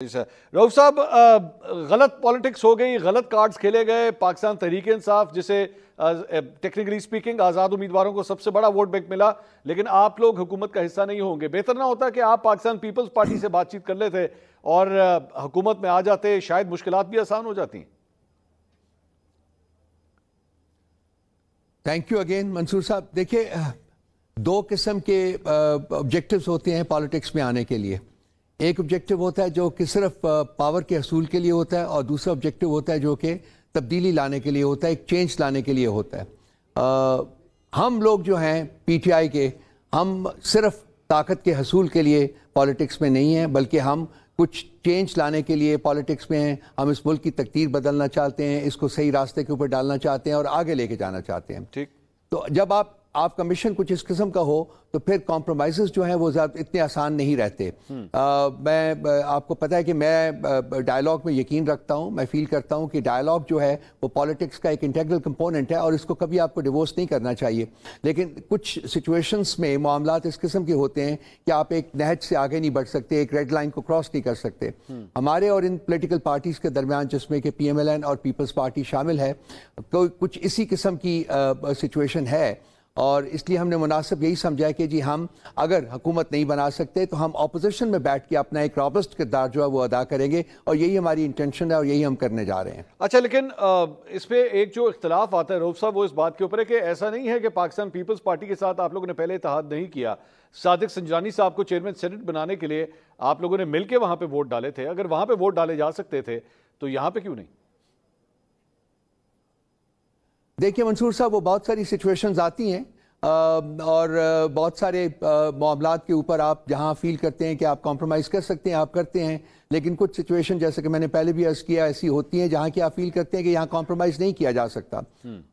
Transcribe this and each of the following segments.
رؤف صاحب، غلط پالیٹکس ہو گئی، غلط کارڈز کھیلے گئے. پاکستان تحریک انصاف جسے ٹیکنیکلی سپیکنگ آزاد امیدواروں کو سب سے بڑا ووٹ بینک ملا، لیکن آپ لوگ حکومت کا حصہ نہیں ہوں گے. بہتر نہ ہوتا کہ آپ پاکستان پیپلز پارٹی سے بات چیت کر لیتے اور حکومت میں آ جاتے؟ شاید مشکلات بھی آسان ہو جاتی. تھینک یو اگین منصور صاحب. دیکھیے، دو قسم کے آبجیکٹیوز ہوتے ہیں پالیٹکس میں آنے کے لیے. ایک آبجیکٹیو ہوتا ہے جو کہ صرف پاور کے حصول کے لیے ہوتا ہے، اور دوسرا آبجیکٹیو ہوتا ہے جو کہ تبدیلی لانے کے لیے ہوتا ہے، ایک چینج لانے کے لیے ہوتا ہے. ہم لوگ جو ہیں پی ٹی آئی کے، ہم صرف طاقت کے حصول کے لیے پالیٹکس میں نہیں ہیں، بلکہ ہم کچھ چینج لانے کے لیے پالیٹکس میں ہیں. ہم اس ملک کی تقدیر بدلنا چاہتے ہیں، اس کو صحیح راستے کے اوپر ڈالنا چاہتے ہیں اور آگے لے کے جانا چاہتے ہیں. ٹھیک. تو جب آپ کا مشن کچھ اس قسم کا ہو تو پھر کمپرومائزز جو ہیں وہ زیادہ اتنے آسان نہیں رہتے. میں آپ کو پتہ ہے کہ میں ڈائیلاگ میں یقین رکھتا ہوں. میں فیل کرتا ہوں کہ ڈائیلاگ جو ہے وہ پالیٹکس کا ایک انٹیگرل کمپوننٹ ہے، اور اس کو کبھی آپ کو ڈیورس نہیں کرنا چاہیے. لیکن کچھ سچویشنز میں معاملات اس قسم کے ہوتے ہیں کہ آپ ایک نہج سے آگے نہیں بڑھ سکتے، ایک ریڈ لائن کو کراس نہیں کر سکتے. ہمارے اور ان پولیٹیکل پارٹیز کے درمیان، جس میں کہ پی ایم ایل این اور پیپلز پارٹی شامل ہے، کچھ اسی قسم کی سچویشن ہے. اور اس لیے ہم نے مناسب یہی سمجھا کہ جی ہم اگر حکومت نہیں بنا سکتے تو ہم اپوزیشن میں بیٹھ کے اپنا ایک رابسٹ کردار جو ہے وہ ادا کریں گے، اور یہی ہماری انٹینشن ہے اور یہی ہم کرنے جا رہے ہیں. اچھا، لیکن اس پہ ایک جو اختلاف آتا ہے رؤف صاحب، وہ اس بات کے اوپر ہے کہ ایسا نہیں ہے کہ پاکستان پیپلز پارٹی کے ساتھ آپ لوگوں نے پہلے اتحاد نہیں کیا. صادق سنجرانی صاحب کو چیئرمین سینٹ بنانے کے لیے آپ لوگوں نے مل کے وہاں پہ ووٹ ڈالے تھے. اگر وہاں پہ ووٹ ڈالے جا سکتے تھے تو یہاں پہ کیوں نہیں؟ دیکھیے منصور صاحب، وہ بہت ساری سچویشنز آتی ہیں اور بہت سارے معاملات کے اوپر آپ جہاں فیل کرتے ہیں کہ آپ کمپرومائز کر سکتے ہیں آپ کرتے ہیں. لیکن کچھ سچویشن، جیسے کہ میں نے پہلے بھی عرض کیا، ایسی ہوتی ہیں جہاں کہ آپ فیل کرتے ہیں کہ یہاں کمپرومائز نہیں کیا جا سکتا.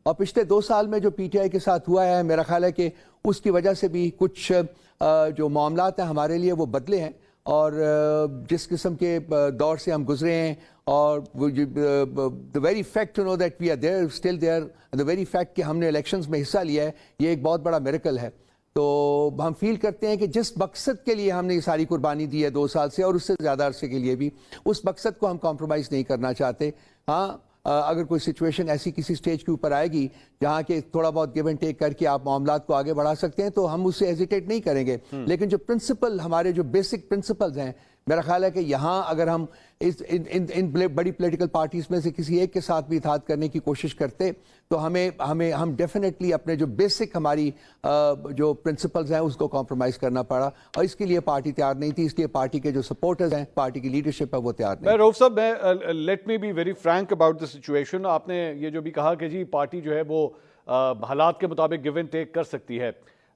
اور پچھلے 2 سال میں جو پی ٹی آئی کے ساتھ ہوا ہے، میرا خیال ہے کہ اس کی وجہ سے بھی کچھ جو معاملات ہیں ہمارے لیے وہ بدلے ہیں. اور جس قسم کے دور سے ہم گزرے ہیں، اور the very fact to know that we are there, still there, the very fact کہ ہم نے الیکشنز میں حصہ لیا ہے، یہ ایک بہت بڑا میریکل ہے. تو ہم فیل کرتے ہیں کہ جس مقصد کے لیے ہم نے یہ ساری قربانی دی ہے 2 سال سے، اور اس سے زیادہ عرصے کے لیے بھی، اس مقصد کو ہم کمپرومائز نہیں کرنا چاہتے. ہاں، اگر کوئی سچویشن ایسی کسی سٹیج کے اوپر آئے گی جہاں کہ تھوڑا بہت گیو اینڈ ٹیک کر کے آپ معاملات کو آگے بڑھا سکتے ہیں تو ہم اس سے ہیزیٹیٹ نہیں کریں گے. لیکن جو پرنسپل، ہمارے جو بیسک پرنسپلز ہیں، میرا خیال ہے کہ یہاں اگر ہم ان بڑی پولیٹیکل پارٹیز میں سے کسی ایک کے ساتھ بھی اتحاد کرنے کی کوشش کرتے تو ہم ڈیفینیٹلی اپنے جو بیسک ہماری جو پرنسپلز ہیں اس کو کمپرومائز کرنا پڑا، اور اس کے لیے پارٹی تیار نہیں تھی. اس لیے پارٹی کے جو سپورٹرز ہیں، پارٹی کی لیڈرشپ ہے، وہ تیار نہیں. Rauf sahab, let me be very frank about the situation. آپ نے یہ جو بھی کہا کہ جی پارٹی جو ہے وہ حالات کے مطابق گیو اینڈ ٹیک کر سکتی ہے،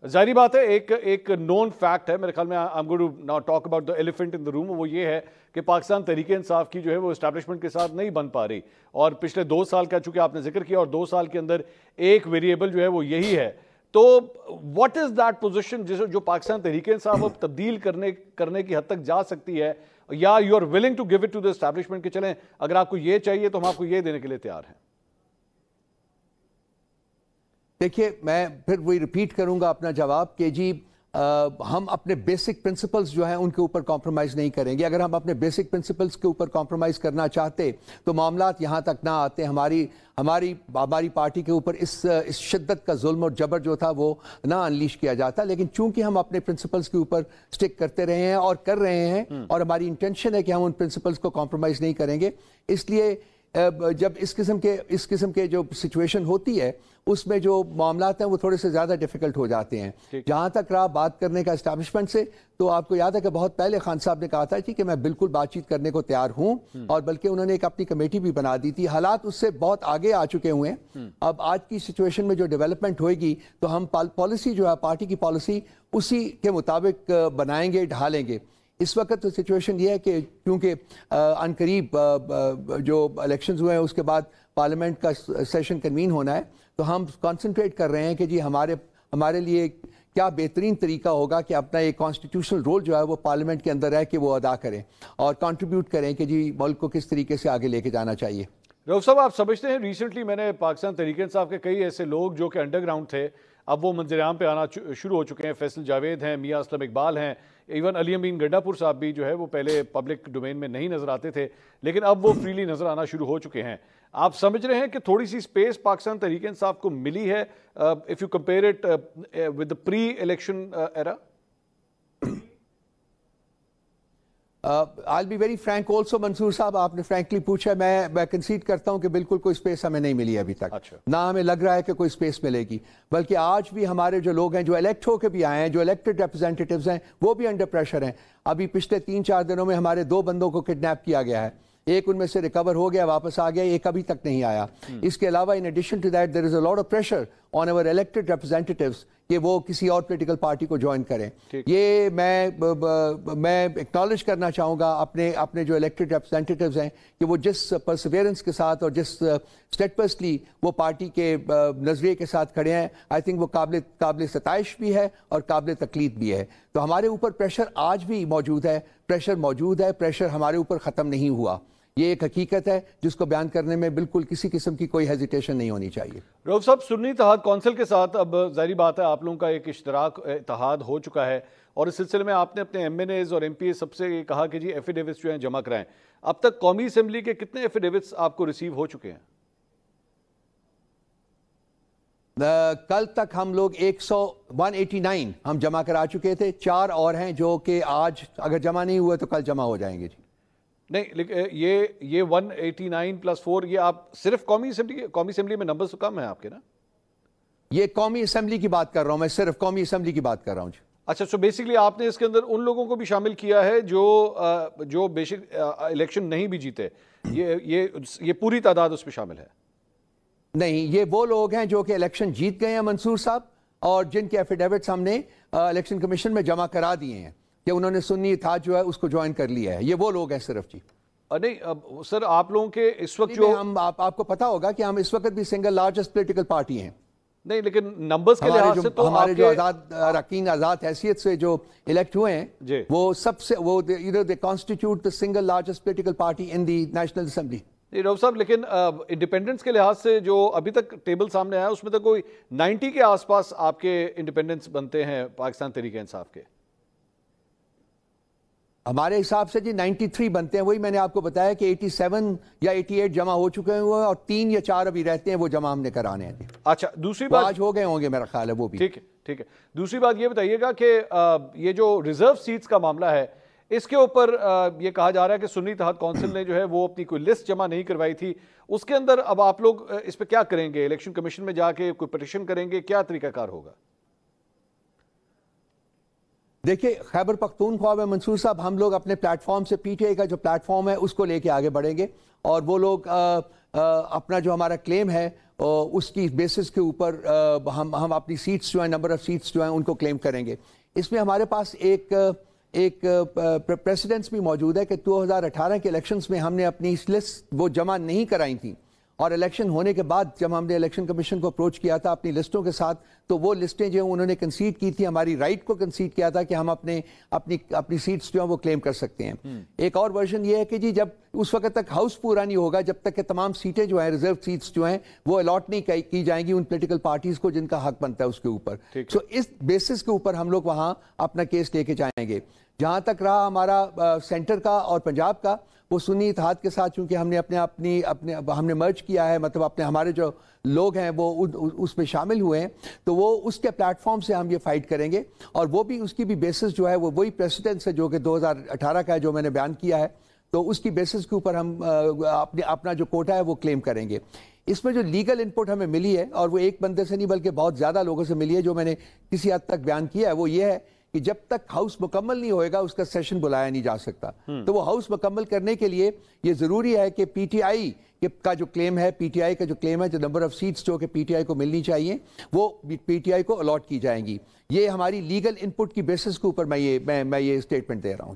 ظاہری بات ہے. ایک نون فیکٹ ہے میرے خیال میں، I'm going to now talk about the elephant in the room. وہ یہ ہے کہ پاکستان تحریک انصاف کی جو ہے وہ اسٹیبلشمنٹ کے ساتھ نہیں بن پا رہی، اور پچھلے 2 سال کا چونکہ آپ نے ذکر کیا، اور 2 سال کے اندر ایک ویریبل جو ہے وہ یہی ہے. تو واٹ از دیٹ پوزیشن جو پاکستان تحریک انصاف اب تبدیل کرنے کی حد تک جا سکتی ہے، یا you are willing to give it to the establishment کہ چلیں اگر آپ کو یہ چاہیے تو ہم آپ کو یہ دینے کے لیے تیار ہیں؟ دیکھیے، میں پھر وہی ریپیٹ کروں گا اپنا جواب کہ جی ہم اپنے بیسک پرنسپلز جو ہیں ان کے اوپر کمپرومائز نہیں کریں گے. اگر ہم اپنے بیسک پرنسپلز کے اوپر کمپرومائز کرنا چاہتے تو معاملات یہاں تک نہ آتے. ہماری پارٹی کے اوپر اس شدت کا ظلم اور جبر جو تھا وہ نہ انلیش کیا جاتا. لیکن چونکہ ہم اپنے پرنسپلز کے اوپر سٹک کرتے رہے ہیں اور کر رہے ہیں، اور ہماری انٹینشن ہے کہ ہم ان پرنسپلز کو کمپرومائز نہیں کریں گے، اس لیے جب اس قسم کے جو سچویشن ہوتی ہے اس میں جو معاملات ہیں وہ تھوڑے سے زیادہ ڈیفیکلٹ ہو جاتے ہیں. جہاں تک رہا بات کرنے کا اسٹیبلشمنٹ سے، تو آپ کو یاد ہے کہ بہت پہلے خان صاحب نے کہا تھا کہ میں بالکل بات چیت کرنے کو تیار ہوں، اور بلکہ انہوں نے ایک اپنی کمیٹی بھی بنا دی تھی. حالات اس سے بہت آگے آ چکے ہوئے ہیں. اب آج کی سچویشن میں جو ڈیولپمنٹ ہوئے گی تو ہم پالیسی جو ہے پارٹی کی پالیسی اسی کے مطابق بنائیں گے، ڈھالیں گے. اس وقت تو سچویشن یہ ہے کہ کیونکہ عنقریب جو الیکشنز ہوئے ہیں اس کے بعد پارلیمنٹ کا سیشن کنوین ہونا ہے، تو ہم کنسنٹریٹ کر رہے ہیں کہ جی ہمارے لیے کیا بہترین طریقہ ہوگا کہ اپنا ایک کانسٹیٹیوشنل رول جو ہے وہ پارلیمنٹ کے اندر رہ کے وہ ادا کریں اور کنٹریبیوٹ کریں کہ جی ملک کو کس طریقے سے آگے لے کے جانا چاہیے. رؤف صاحب، آپ سمجھتے ہیں ریسنٹلی میں نے پاکستان تحریک انصاف کے کئی ایسے لوگ جو کہ انڈر گراؤنڈ تھے اب وہ منظر عام پہ آنا شروع ہو چکے ہیں. فیصل جاوید ہیں, میاں اسلم اقبال ہیں, ایون علی امین گنڈا پور صاحب بھی جو ہے وہ پہلے پبلک ڈومین میں نہیں نظر آتے تھے, لیکن اب وہ فریلی نظر آنا شروع ہو چکے ہیں. آپ سمجھ رہے ہیں کہ تھوڑی سی سپیس پاکستان تحریک انصاف کو ملی ہے if you compare it with the pre-election era? I'll be very frank also, منصور صاحب, آپ نے فرینکلی پوچھا, میں کنسیڈ کرتا ہوں کہ بالکل کوئی سپیس ہمیں نہیں ملی ابھی تک. نہ ہمیں لگ رہا ہے کہ کوئی سپیس ملے گی, بلکہ آج بھی ہمارے جو لوگ ہیں جو الیکٹ ہو کے بھی آئے ہیں, جو الیکٹڈ ریپرزینٹیٹیوز ہیں, وہ بھی انڈر پریشر ہیں. ابھی پچھلے 3-4 دنوں میں ہمارے 2 بندوں کو کڈنیپ کیا گیا ہے, ایک ان میں سے ریکور ہو گیا, واپس آ گیا, ایک ابھی تک نہیں آیا. اس کے علاوہ in addition to that there is a lot of pressure on over elected representatives کہ وہ کسی اور پولیٹیکل پارٹی کو جوائن کریں. یہ میں ایکنالج کرنا چاہوں گا اپنے جو الیکٹڈ ریپرزینٹیٹیوز ہیں کہ وہ جس پرسیویرنس کے ساتھ اور جس اسٹیٹفسٹلی وہ پارٹی کے نظریے کے ساتھ کھڑے ہیں, آئی تھنک وہ قابل ستائش بھی ہے اور قابل تقلید بھی ہے. تو ہمارے اوپر پریشر آج بھی موجود ہے, پریشر ہمارے اوپر ختم نہیں ہوا. یہ ایک حقیقت ہے جس کو بیان کرنے میں بالکل کسی قسم کی کوئی ہیزیٹیشن نہیں ہونی چاہیے. رؤف صاحب, سنی اتحاد کونسل کے ساتھ اب ظاہری بات ہے آپ لوگوں کا ایک اشتراک اتحاد ہو چکا ہے, اور اس سلسلے میں آپ نے اپنے ایم این ایز اور ایم پی اے سب سے یہ کہا کہ جی ایفیڈیوٹس جو ہیں جمع کرائیں. اب تک قومی اسمبلی کے کتنے ایفیڈیوٹس آپ کو ریسیو ہو چکے ہیں؟ کل تک ہم لوگ 189 ہم جمع کرا چکے تھے, 4 اور ہیں جو کہ آج اگر جمع نہیں ہوئے تو کل جمع ہو جائیں گے. جی نہیں, لیکن یہ 189 + 4 یہ آپ صرف قومی اسمبلی میں نمبرز تو کم ہیں آپ کے نا؟ یہ قومی اسمبلی کی بات کر رہا ہوں, میں صرف قومی اسمبلی کی بات کر رہا ہوں. جی اچھا, سو بیسیکلی آپ نے اس کے اندر ان لوگوں کو بھی شامل کیا ہے جو بیشک الیکشن نہیں بھی جیتے, یہ پوری تعداد اس میں شامل ہے؟ نہیں, یہ وہ لوگ ہیں جو کہ الیکشن جیت گئے ہیں منصور صاحب, اور جن کے ایفیڈیوٹس ہم نے الیکشن کمیشن میں جمع کرا دیے ہیں کہ انہوں نے سنی اتحاد جو ہے اس کو جوائن کر لیا ہے. یہ وہ لوگ ہیں صرف. جی نہیں سر, آپ لوگوں کے اس وقت جو آپ کو پتا ہوگا کہ ہم اس وقت بھی سنگل لارجسٹ پولیٹیکل پارٹی ہیں. نہیں, لیکن نمبرز کے لحاظ سے تو ہمارے جو اراکین آزاد حیثیت سے جو الیکٹ ہوئے ہیں وہ سب سے they constitute the single largest political party in the National Assembly. رؤف صاحب, لیکن انڈیپینڈنس کے لحاظ سے جو ابھی تک ٹیبل سامنے آیا اس میں تو کوئی 90 کے آس پاس آپ کے انڈیپینڈنس بنتے ہیں پاکستان تحریک انصاف کے. ہمارے حساب سے جی 93 بنتے ہیں. وہی میں نے آپ کو بتایا کہ 87 یا 88 جمع ہو چکے ہیں اور 3 یا 4 ابھی رہتے ہیں, وہ جمع ہم نے کرانے ہیں. اچھا, دوسری بات آج ہو گئے ہوں گے میرا خیال ہے وہ بھی. ٹھیک ہے. دوسری بات یہ بتائیے گا کہ یہ جو ریزرو سیٹس کا معاملہ ہے اس کے اوپر یہ کہا جا رہا ہے کہ سنی اتحاد کونسل نے جو ہے وہ اپنی کوئی لسٹ جمع نہیں کروائی تھی, اس کے اندر اب آپ لوگ اس پہ کیا کریں گے؟ الیکشن کمیشن میں جا کے کوئی پٹیشن کریں گے, کیا طریقہ کار ہوگا؟ دیکھیے, خیبر پختونخوا میں منصور صاحب ہم لوگ اپنے پلیٹ فارم سے پی ٹی آئی کا جو پلیٹ فارم ہے اس کو لے کے آگے بڑھیں گے, اور وہ لوگ اپنا جو ہمارا کلیم ہے اس کی بیسس کے اوپر ہم اپنی سیٹس جو ہیں, نمبر آف سیٹس جو ہیں ان کو کلیم کریں گے. اس میں ہمارے پاس ایک پریسیڈنس بھی موجود ہے کہ 2018 کے الیکشنز میں ہم نے اپنی لسٹ وہ جمع نہیں کرائی تھیں, اور الیکشن ہونے کے بعد جب ہم نے الیکشن کمیشن کو اپروچ کیا تھا اپنی لسٹوں کے ساتھ, تو وہ لسٹیں جو انہوں نے کنسیڈ کی تھی, ہماری رائٹ کو کنسیڈ کیا تھا کہ ہم اپنی سیٹس جو ہیں وہ کلیم کر سکتے ہیں. ایک اور ورژن یہ ہے کہ جی جب اس وقت تک ہاؤس پورا نہیں ہوگا, جب تک کہ تمام سیٹیں جو ہیں ریزرو سیٹس جو ہیں وہ الاٹ نہیں کی جائیں گی ان پولیٹیکل پارٹیز کو جن کا حق بنتا ہے اس کے اوپر. سو اس بیسس کے اوپر ہم لوگ وہاں اپنا کیس لے کے جائیں گے. جہاں تک رہا ہمارا سینٹر کا اور پنجاب کا, وہ سنی اتحاد کے ساتھ چونکہ ہم نے ہم نے مرج کیا ہے, مطلب ہمارے جو لوگ ہیں وہ اس میں شامل ہوئے ہیں, تو وہ اس کے پلیٹ فارم سے ہم یہ فائٹ کریں گے, اور وہ بھی اس کی بھی بیسس جو ہے وہ وہی پریسیڈنس ہے جو کہ 2018 کا ہے جو میں نے بیان کیا ہے, تو اس کی بیسس کے اوپر ہم اپنا جو کوٹا ہے وہ کلیم کریں گے. اس میں جو لیگل انپٹ ہمیں ملی ہے, اور وہ ایک بندے سے نہیں بلکہ بہت زیادہ لوگوں سے ملی ہے, جو میں نے کسی حد تک بیان کیا ہے, وہ یہ ہے کہ جب تک ہاؤس مکمل نہیں ہوئے گا اس کا سیشن بلایا نہیں جا سکتا. تو وہ ہاؤس مکمل کرنے کے لیے یہ ضروری ہے کہ پی ٹی آئی کا جو کلیم ہے, جو نمبر آف سیٹس جو کہ پی ٹی آئی کو ملنی چاہیے وہ پی ٹی آئی کو الاٹ کی جائیں گی. یہ ہماری لیگل انپٹ کی بیسس کے اوپر میں یہ اسٹیٹمنٹ دے رہا ہوں.